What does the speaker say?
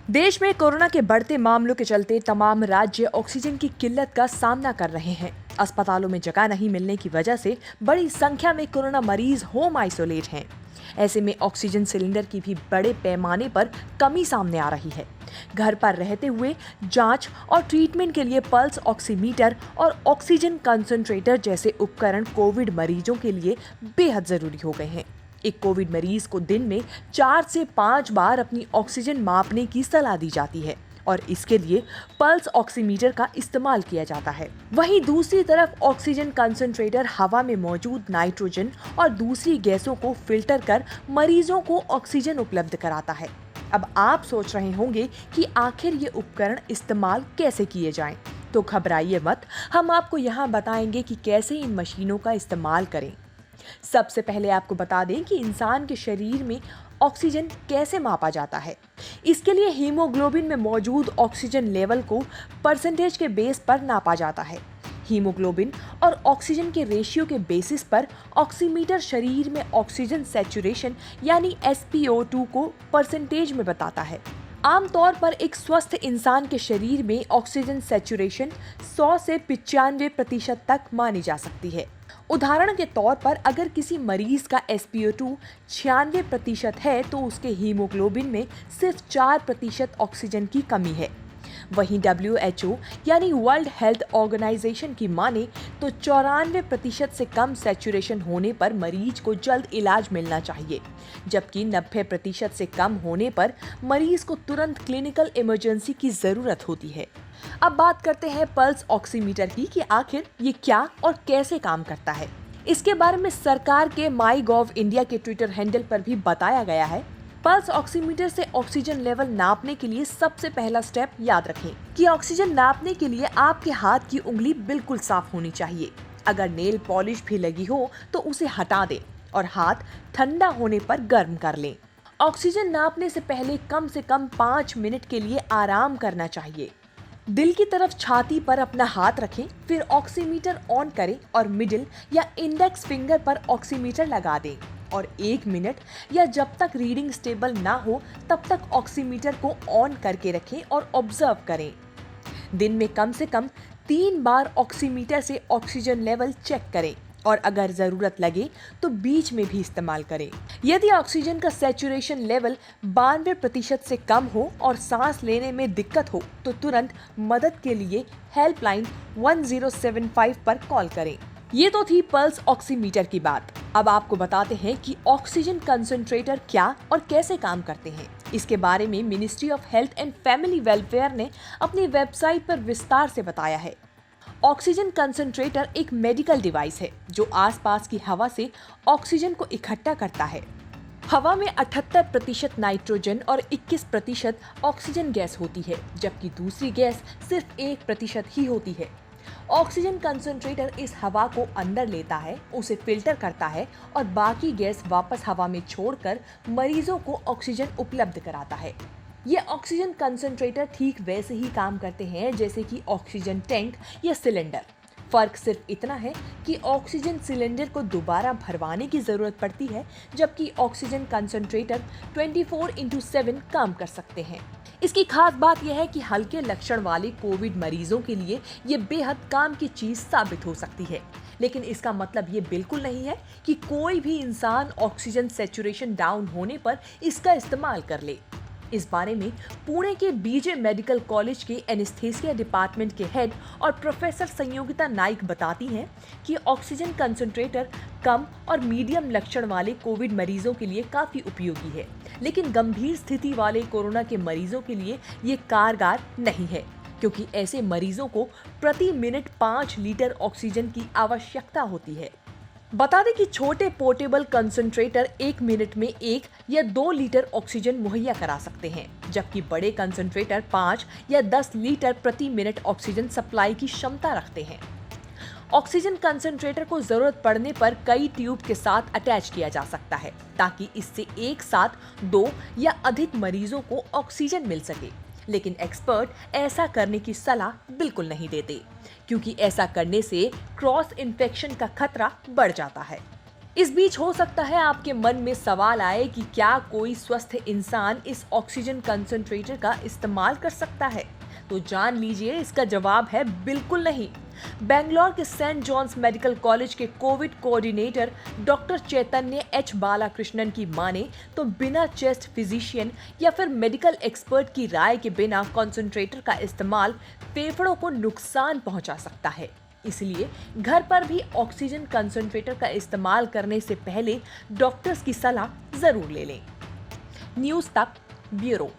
देश में कोरोना के बढ़ते मामलों के चलते तमाम राज्य ऑक्सीजन की किल्लत का सामना कर रहे हैं। अस्पतालों में जगह नहीं मिलने की वजह से बड़ी संख्या में कोरोना मरीज होम आइसोलेट हैं। ऐसे में ऑक्सीजन सिलेंडर की भी बड़े पैमाने पर कमी सामने आ रही है। घर पर रहते हुए जांच और ट्रीटमेंट के लिए पल्स ऑक्सीमीटर और ऑक्सीजन कंसंट्रेटर जैसे उपकरण कोविड मरीजों के लिए बेहद जरूरी हो गए हैं। एक कोविड मरीज को दिन में 4 से 5 बार अपनी ऑक्सीजन मापने की सलाह दी जाती है और इसके लिए पल्स ऑक्सीमीटर का इस्तेमाल किया जाता है। वहीं दूसरी तरफ ऑक्सीजन कंसंट्रेटर हवा में मौजूद नाइट्रोजन और दूसरी गैसों को फिल्टर कर मरीजों को ऑक्सीजन उपलब्ध कराता है। अब आप सोच रहे होंगे कि आखिर ये उपकरण इस्तेमाल कैसे किए जाएं? तो घबराइए मत, हम आपको यहाँ बताएंगे कि कैसे इन मशीनों का इस्तेमाल करें। सबसे पहले आपको बता दें कि इंसान के शरीर में ऑक्सीजन कैसे मापा जाता है। इसके लिए हीमोग्लोबिन में मौजूद ऑक्सीजन लेवल को परसेंटेज के बेस पर नापा जाता है। हीमोग्लोबिन और ऑक्सीजन के रेशियो के बेसिस पर ऑक्सीमीटर शरीर में ऑक्सीजन सैचुरेशन यानी SpO2 को परसेंटेज में बताता है। आमतौर पर एक स्वस्थ इंसान के शरीर में ऑक्सीजन सैचुरेशन 100 से 95% तक मानी जा सकती है। उदाहरण के तौर पर अगर किसी मरीज का SpO2 96% है तो उसके हीमोग्लोबिन में सिर्फ 4% ऑक्सीजन की कमी है। वहीं WHO यानी वर्ल्ड हेल्थ ऑर्गेनाइजेशन की माने तो 94% से कम सैचुरेशन होने पर मरीज को जल्द इलाज मिलना चाहिए, जबकि 90% से कम होने पर मरीज को तुरंत क्लिनिकल इमरजेंसी की जरूरत होती है। अब बात करते हैं पल्स ऑक्सीमीटर की कि आखिर ये क्या और कैसे काम करता है। इसके बारे में सरकार के MyGov.India के ट्विटर हैंडल पर भी बताया गया है। पल्स ऑक्सीमीटर से ऑक्सीजन लेवल नापने के लिए सबसे पहला स्टेप याद रखें कि ऑक्सीजन नापने के लिए आपके हाथ की उंगली बिल्कुल साफ होनी चाहिए। अगर नेल पॉलिश भी लगी हो तो उसे हटा दें और हाथ ठंडा होने पर गर्म कर लें। ऑक्सीजन नापने से पहले कम से कम 5 मिनट के लिए आराम करना चाहिए। दिल की तरफ छाती पर अपना हाथ रखें, फिर ऑक्सीमीटर ऑन करें और मिडिल या इंडेक्स फिंगर पर ऑक्सीमीटर लगा दें और 1 मिनट या जब तक रीडिंग स्टेबल ना हो तब तक ऑक्सीमीटर को ऑन करके रखें और ऑब्जर्व करें। दिन में कम से कम 3 बार ऑक्सीमीटर से ऑक्सीजन लेवल चेक करें और अगर जरूरत लगे तो बीच में भी इस्तेमाल करें। यदि ऑक्सीजन का सैचुरेशन लेवल 92% से कम हो और सांस लेने में दिक्कत हो तो तुरंत मदद के लिए हेल्पलाइन 1075 पर कॉल करें। ये तो थी पल्स ऑक्सीमीटर की बात। अब आपको बताते हैं कि ऑक्सीजन कंसंट्रेटर क्या और कैसे काम करते हैं। इसके बारे में ministry of health and family welfare ने अपनी वेबसाइट पर विस्तार से बताया है। ऑक्सीजन कंसंट्रेटर एक मेडिकल डिवाइस है जो आसपास की हवा से ऑक्सीजन को इकट्ठा करता है। हवा में 78% नाइट्रोजन और 21% ऑक्सीजन गैस होती है, जबकि दूसरी गैस सिर्फ 1% ही होती है। ऑक्सीजन कंसंट्रेटर इस हवा को अंदर लेता है, उसे फिल्टर करता है और बाकी गैस वापस हवा में छोड़कर मरीजों को ऑक्सीजन उपलब्ध कराता है। ये ऑक्सीजन कंसंट्रेटर ठीक वैसे ही काम करते हैं जैसे कि ऑक्सीजन टैंक या सिलेंडर। फर्क सिर्फ इतना है कि ऑक्सीजन सिलेंडर को दोबारा भरवाने की जरूरत पड़ती है, जबकि ऑक्सीजन कंसंट्रेटर 24/7 काम कर सकते हैं। इसकी खास बात यह है कि हल्के लक्षण वाले कोविड मरीजों के लिए ये बेहद काम की चीज साबित हो सकती है, लेकिन इसका मतलब ये बिल्कुल नहीं है कि कोई भी इंसान ऑक्सीजन सैचुरेशन डाउन होने पर इसका इस्तेमाल कर ले। इस बारे में पुणे के BJ मेडिकल कॉलेज के एनेस्थीसिया डिपार्टमेंट के हेड और प्रोफेसर संयोगिता नाइक बताती हैं कि ऑक्सीजन कंसंट्रेटर कम और मीडियम लक्षण वाले कोविड मरीजों के लिए काफी उपयोगी है, लेकिन गंभीर स्थिति वाले कोरोना के मरीजों के लिए ये कारगर नहीं है, क्योंकि ऐसे मरीजों को प्रति मिनट 5 लीटर ऑक्सीजन की आवश्यकता होती है। बता दें कि छोटे पोर्टेबल कंसंट्रेटर 1 मिनट में 1 या 2 लीटर ऑक्सीजन मुहैया करा सकते हैं, जबकि बड़े कंसंट्रेटर 5 या 10 लीटर प्रति मिनट ऑक्सीजन सप्लाई की क्षमता रखते हैं। ऑक्सीजन कंसंट्रेटर को जरूरत पड़ने पर कई ट्यूब के साथ अटैच किया जा सकता है, ताकि इससे एक साथ 2 या अधिक मरीजों को ऑक्सीजन मिल सके। लेकिन एक्सपर्ट ऐसा करने की सलाह बिल्कुल नहीं देते, क्योंकि ऐसा करने से क्रॉस इन्फेक्शन का खतरा बढ़ जाता है। इस बीच हो सकता है आपके मन में सवाल आए कि क्या कोई स्वस्थ इंसान इस ऑक्सीजन कंसंट्रेटर का इस्तेमाल कर सकता है? तो जान लीजिए, इसका जवाब है बिल्कुल नहीं। बेंगलोर के सेंट जॉन्स मेडिकल कॉलेज के कोविड कोऑर्डिनेटर डॉक्टर चैतन्य एच बालाकृष्णन की माने तो बिना चेस्ट फिजिशियन या फिर मेडिकल एक्सपर्ट की राय के बिना कंसंट्रेटर का इस्तेमाल फेफड़ों को नुकसान पहुंचा सकता है। इसलिए घर पर भी ऑक्सीजन कंसंट्रेटर का इस्तेमाल करने से पहले डॉक्टर्स की सलाह जरूर ले लें। न्यूज़ तक ब्यूरो।